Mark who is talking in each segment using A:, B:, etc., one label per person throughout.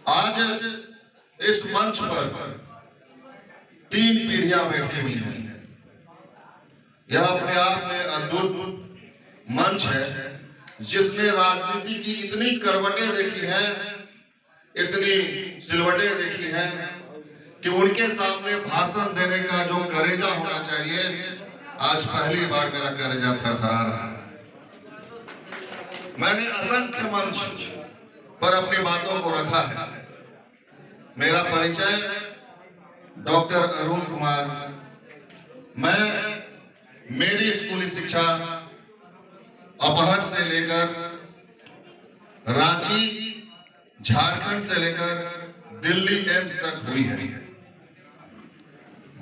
A: आज इस मंच पर 3 पीढ़ियां बैठी हुई हैं। यह अपने आप में अद्भुत मंच है जिसने राजनीति की इतनी करवटें देखी हैं, इतनी सिलवटें देखी हैं कि उनके सामने भाषण देने का जो करेजा होना चाहिए, आज पहली बार मेरा करेजा थरथरा रहा है। मैंने असंख्य मंच पर अपनी बातों को रखा है। मेरा परिचय डॉक्टर अरुण कुमार। मैं मेरी स्कूली शिक्षा अपहर से लेकर रांची, झारखंड से लेकर दिल्ली एम्स तक हुई है।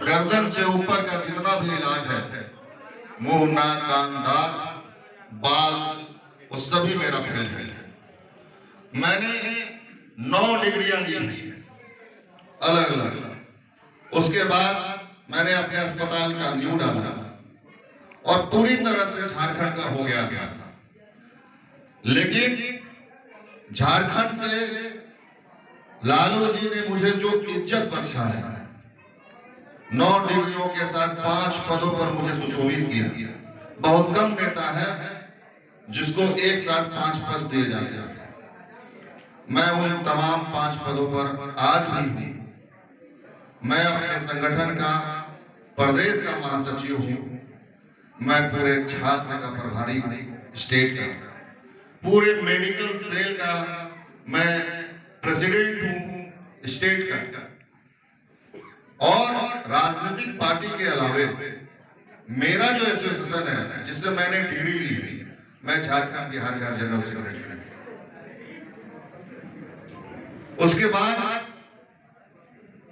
A: गर्दन से ऊपर का जितना भी इलाज है, मुंह, नाक, कान, दांत, बाल, वो सभी मेरा फील्ड है। मैंने 9 डिग्रियां ली हैं अलग अलग। उसके बाद मैंने अपने अस्पताल का नींव डाला और पूरी तरह से झारखंड का हो गया। लेकिन झारखंड से लालू जी ने मुझे जो इज्जत बख्शा है, 9 डिग्रियों के साथ 5 पदों पर मुझे सुशोभित किया। बहुत कम नेता है जिसको एक साथ 5 पद दिए जाते हैं। मैं उन तमाम 5 पदों पर आज भी हूं। मैं अपने संगठन का प्रदेश का महासचिव हूं। मैं पूरे छात्र का प्रभारी हूं, स्टेट का। पूरे मेडिकल सेल का मैं प्रेसिडेंट हूं, स्टेट का। और राजनीतिक पार्टी के अलावे मेरा जो एसोसिएशन है जिससे मैंने डिग्री ली है, मैं झारखंड बिहार का जनरल सेक्रेटरी। उसके बाद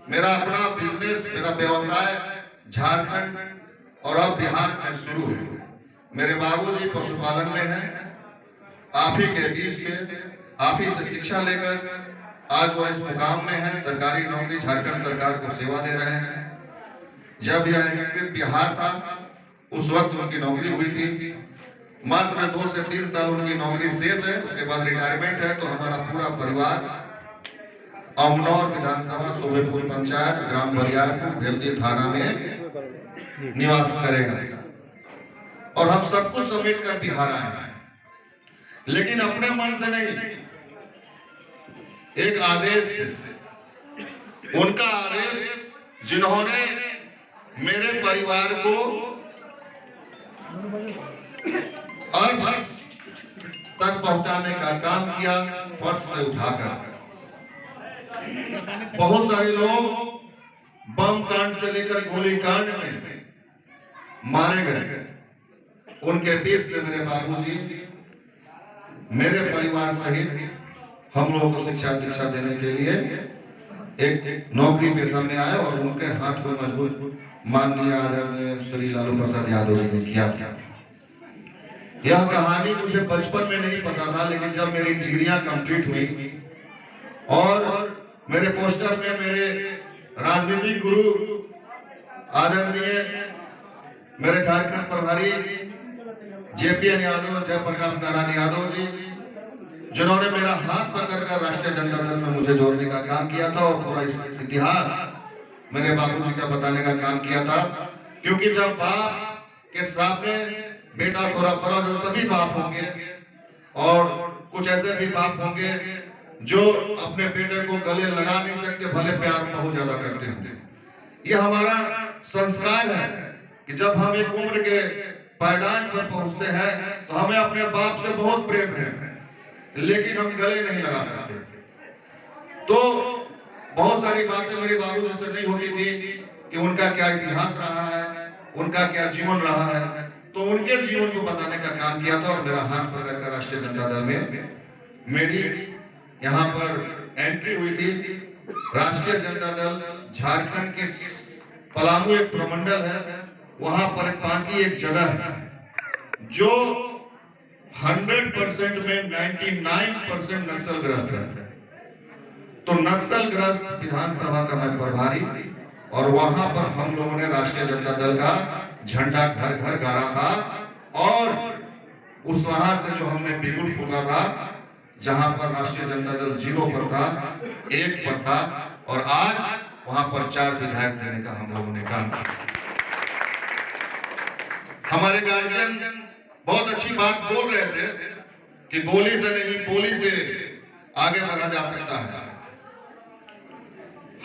A: मेरा अपना बिजनेस, मेरा व्यवसाय झारखंड और अब बिहार में शुरू है। मेरे बाबूजी पशुपालन में हैं। आप ही के बीच से, आप ही से शिक्षा लेकर आज वो इस मुकाम में है। सरकारी नौकरी, झारखंड सरकार को सेवा दे रहे हैं। जब यह एकीकृत बिहार था उस वक्त उनकी नौकरी हुई थी। मात्र 2 से 3 साल उनकी नौकरी शेष है, उसके बाद रिटायरमेंट है। तो हमारा पूरा परिवार अमनौर विधानसभा, सोबेपुर पंचायत, ग्राम बरियारपुर, भेल्दी थाना में निवास करेगा और हम सब कुछ समेट कर बिहार आए हैं। लेकिन अपने मन से नहीं, एक आदेश, उनका आदेश, जिन्होंने मेरे परिवार को अर्श तक पहुंचाने का काम किया, फर्श से उठाकर। बहुत सारे लोग बम कांड से लेकर गोली कांड में मारे गए। उनके बीच से मेरे बाबूजी, मेरे परिवार सहित हम लोगों को शिक्षा दीक्षा देने के लिए एक नौकरी पेशा में आए और उनके हाथ को मजबूत माननीय आदरणीय श्री लालू प्रसाद यादव जी ने किया था। यह कहानी मुझे बचपन में नहीं पता था, लेकिन जब मेरी डिग्रियां कंप्लीट हुई और मेरे पोस्टर में मेरे राजनीतिक गुरु आदरणीय मेरे झारखंड प्रभारी JPN यादव, जयप्रकाश नारायण यादव जी, जिन्होंने मेरा हाथ पकड़कर राष्ट्रीय जनता दल में मुझे जोड़ने का काम किया था और पूरा इतिहास मेरे बाबूजी का बताने का काम किया था। क्योंकि जब बाप के सामने बेटा थोड़ा बड़ा, सभी बाप होंगे और कुछ ऐसे भी बाप होंगे जो अपने बेटे को गले लगा नहीं सकते, भले प्यार बहुत ज्यादा करते होंगे। यह हमारा संस्कार है कि जब हम एक उम्र के पायदान पर पहुंचते हैं तो हमें अपने बाप से बहुत प्रेम है, लेकिन हम गले नहीं लगा सकते। तो बहुत सारी बातें मेरे बाबूजी से नहीं होती थी कि उनका क्या इतिहास रहा है, उनका क्या जीवन रहा है। तो उनके जीवन को बताने का काम किया था और मेरा हाथ पकड़कर राष्ट्रीय जनता दल में मेरी यहाँ पर एंट्री हुई थी। राष्ट्रीय जनता दल झारखंड के पलामू एक प्रमंडल है, वहां पर पांकी एक जगह है जो 100% में 99% नक्सलग्रस्त है। तो नक्सलग्रस्त विधानसभा का मैं प्रभारी और वहां पर हम लोगों ने राष्ट्रीय जनता दल का झंडा घर घर गाड़ा था और उस वहां से जो हमने बिगुल फूका था, जहां पर राष्ट्रीय जनता दल 0 पर था, 1 पर था, और आज वहां पर 4 विधायक देने का हम लोगों ने काम किया। हमारे गार्जियन बहुत अच्छी बात बोल रहे थे कि गोली से नहीं, बोली से आगे बढ़ा जा सकता है।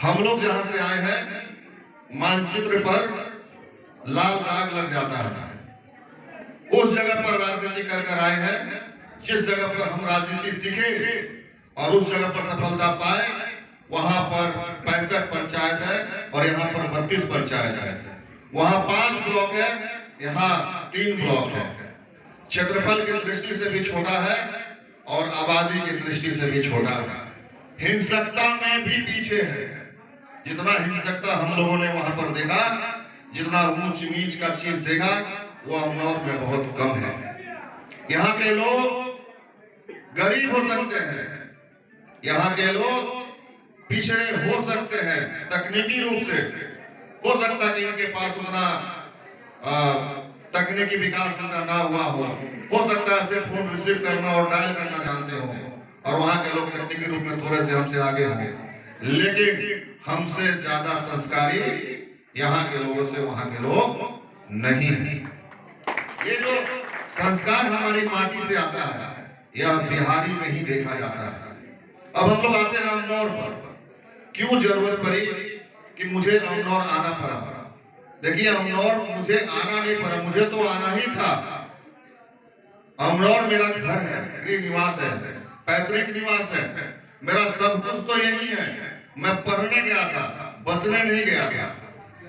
A: हम लोग जहां से आए हैं, मानचित्र पर लाल दाग लग जाता है। उस जगह पर राजनीति कर आए हैं जिस जगह पर हम राजनीति सीखे और उस जगह पर सफलता पाए। वहां पर 65 पंचायत है और यहाँ पर 32 पंचायत है। वहां 5 ब्लॉक है, यहाँ 3 ब्लॉक है। क्षेत्रफल की दृष्टि से भी छोटा है और आबादी की दृष्टि से भी छोटा है। हिंसकता में भी पीछे है। जितना हिंसकता हम लोगों ने वहां पर देखा, जितना ऊंच नीच का चीज देखा, वो अमनौर में बहुत कम है। यहाँ के लोग गरीब हो सकते हैं, यहाँ के लोग पिछड़े हो सकते हैं, तकनीकी रूप से हो सकता कि इनके पास उतना तकनीकी विकास उनका ना हुआ हो सकता है सिर्फ फोन रिसीव करना और डायल करना जानते हो, और वहां के लोग तकनीकी रूप में थोड़े से हमसे आगे होंगे, लेकिन हमसे ज्यादा संस्कारी यहाँ के लोगों से वहां के लोग नहीं है। ये जो संस्कार हमारी माटी से आता है, यह बिहारी में ही देखा जाता है। अब हम लोग आते हैं अमनौर पर। क्यों जरूरत पड़ी कि मुझे अमनौर आना पड़ा? देखिए, अमनौर मुझे आना नहीं पड़ा, मुझे तो आना ही था। अमनौर मेरा घर है, गृह निवास है, पैतृक निवास है, मेरा सब कुछ तो यही है। मैं पढ़ने गया था, बसने नहीं गया।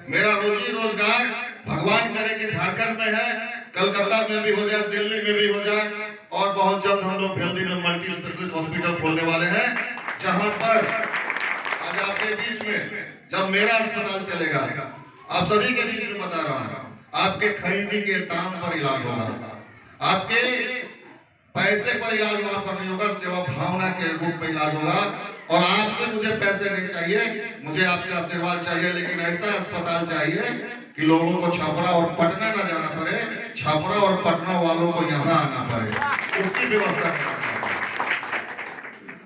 A: मेरा रोजी रोजगार भगवान करे कि झारखंड में है, कलकत्ता में भी हो जाए, दिल्ली में भी हो जाए, और बहुत जल्द हम लोग भेल्दी में मल्टी स्पेशलिस्ट हॉस्पिटल खोलने वाले हैं, जहां पर आज आपके बीच में जब मेरा अस्पताल चलेगा, आप सभी के बीच में बता रहा हूं, आपके खरीदी के दाम पर इलाज होगा, आपके पैसे पर इलाज वहां पर नहीं होगा, सेवा भावना के रूप में इलाज होगा। और आपसे मुझे पैसे नहीं चाहिए, मुझे आपसे आशीर्वाद चाहिए, लेकिन ऐसा अस्पताल चाहिए कि लोगों को छपरा और पटना ना जाना पड़े, छपरा और पटना वालों को यहाँ आना पड़े, उसकी व्यवस्था करना।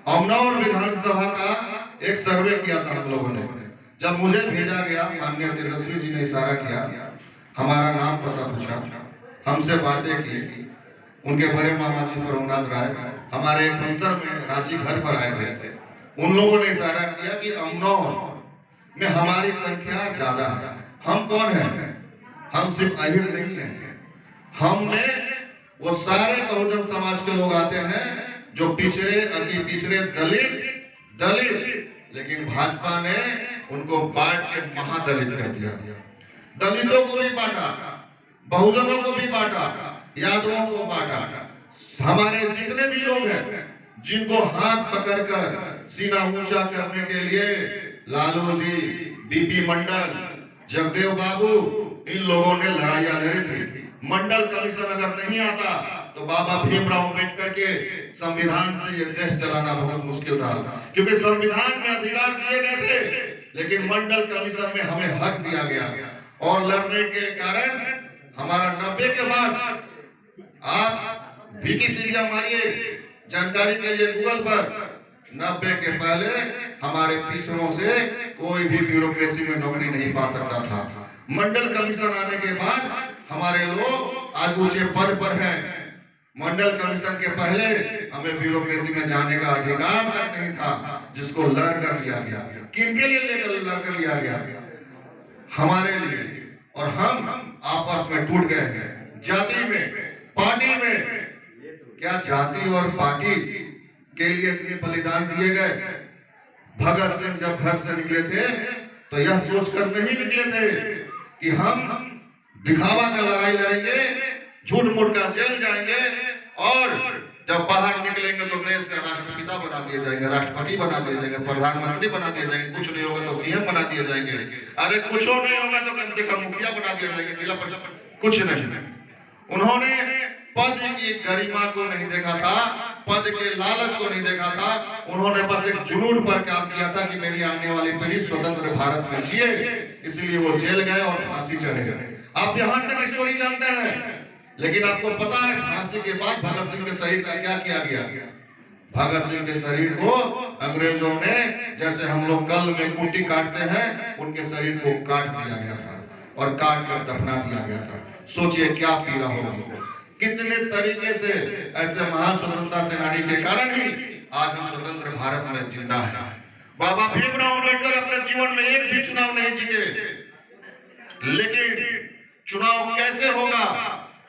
A: अमनौर विधानसभा का एक सर्वे किया था हम लोगों ने। जब मुझे भेजा गया, माननीय तेजस्वी जी ने इशारा किया, हमारा नाम पता पूछा, हमसे बातें की। उनके बड़े मामा जी प्रभुनाथ राय हमारे एक फंक्शन में रांची घर पर आए थे। उन लोगों ने इशारा किया कि अमनौर में हमारी संख्या ज्यादा है। हम कौन हैं? हम सिर्फ अहिर नहीं हैं, हमने वो सारे बहुजन समाज के लोग आते हैं जो पिछड़े, अति पिछड़े, दलित, लेकिन भाजपा ने उनको बांट के महादलित कर दिया। दलितों को भी बांटा, बहुजनों को भी बांटा, यादवों को बांटा। हमारे जितने भी लोग हैं जिनको हाथ पकड़कर सीना ऊंचा करने के लिए लालू जी, बीपी मंडल, जगदेव बाबू, इन लोगों ने लड़ाइयां लड़ी थी। मंडल कमीशन अगर नहीं आता तो बाबा भीमराव अम्बेडकर के संविधान से ये देश चलाना बहुत मुश्किल था, क्योंकि संविधान में अधिकार दिए गए थे, लेकिन मंडल कमीशन में हमें हक दिया गया। और लड़ने के कारण हमारा 90 के बाद, आप विकिपीडिया मारिए जानकारी के लिए गूगल पर, 90 के पहले हमारे पिछड़ों से कोई भी ब्यूरोक्रेसी में नौकरी नहीं पा सकता था। मंडल कमीशन आने के बाद हमारे लोग आज ऊंचे पद पर हैं। मंडल कमीशन के पहले हमें ब्यूरोक्रेसी में जाने का अधिकार तक नहीं था, जिसको लड़ कर लिया गया। किनके लिए लड़ कर लिया गया? हमारे लिए। और हम आपस में टूट गए हैं, जाति में, पार्टी में। क्या जाति और पार्टी के लिए इतने बलिदान दिए गए? भगत सिंह जब घर से निकले थे तो यह सोचकर नहीं निकले थे कि हम दिखावा का लड़ाई लड़ेंगे, झूठ मूठ का जेल जाएंगे, और जब बाहर निकलेंगे तो देश का राष्ट्रपिता बना दिए जाएंगे, राष्ट्रपति बना दिए जाएंगे, प्रधानमंत्री बना दिए जाएंगे, कुछ नहीं होगा तो सीएम बना दिए जाएंगे, अरे कुछ नहीं होगा तो कम से कम मुखिया बना दिए जाएंगे, जिला परिषद, कुछ नहीं। उन्होंने पद की गरिमा को नहीं देखा था, पद के लालच को नहीं देखा था। उन्होंने बस एक जुनून पर काम किया था कि मेरी आने वाली पीढ़ी स्वतंत्र भारत में जिए, इसलिए वो जेल गए और फांसी चढ़े। आप यहां तक स्टोरी जानते हैं, लेकिन आपको पता है फांसी के बाद भगत सिंह के शहीद का क्या किया गया? भगत सिंह के शरीर को अंग्रेजों ने, जैसे हम लोग कल में कुट्टी काटते हैं, उनके शरीर को काट दिया गया था और काट कर दफना दिया गया था। सोचिए क्या पीड़ा होगी। कितने तरीके से ऐसे महान स्वतंत्रता सेनानी के कारण ही आज हम स्वतंत्र भारत में जिंदा हैं। बाबा भीमराव अम्बेडकर अपने जीवन में एक भी चुनाव नहीं जीते, लेकिन चुनाव कैसे होगा,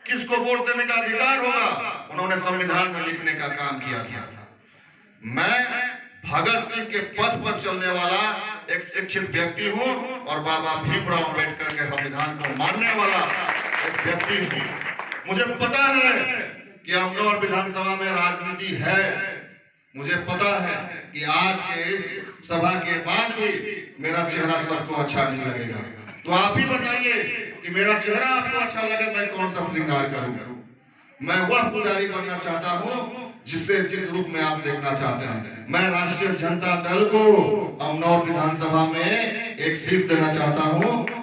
A: किसको वोट देने का अधिकार होगा, उन्होंने संविधान में लिखने का काम किया था। मैं भगत सिंह के पथ पर चलने वाला एक शिक्षित व्यक्ति हूं और बाबा भीमराव अम्बेडकर के संविधान को मानने वाला एक व्यक्ति हूं। मुझे पता है कि अमनौर विधानसभा में राजनीति है। मुझे पता है कि आज के इस सभा के बाद भी मेरा चेहरा सबको अच्छा नहीं लगेगा। तो आप ही बताइए कि मेरा चेहरा आपको अच्छा लगे, मैं कौन सा श्रृंगार करूं। मैं वह पुजारी बनना चाहता हूं जिस रूप में आप देखना चाहते हैं। मैं राष्ट्रीय जनता दल को अमनौर विधानसभा में एक सीट देना चाहता हूं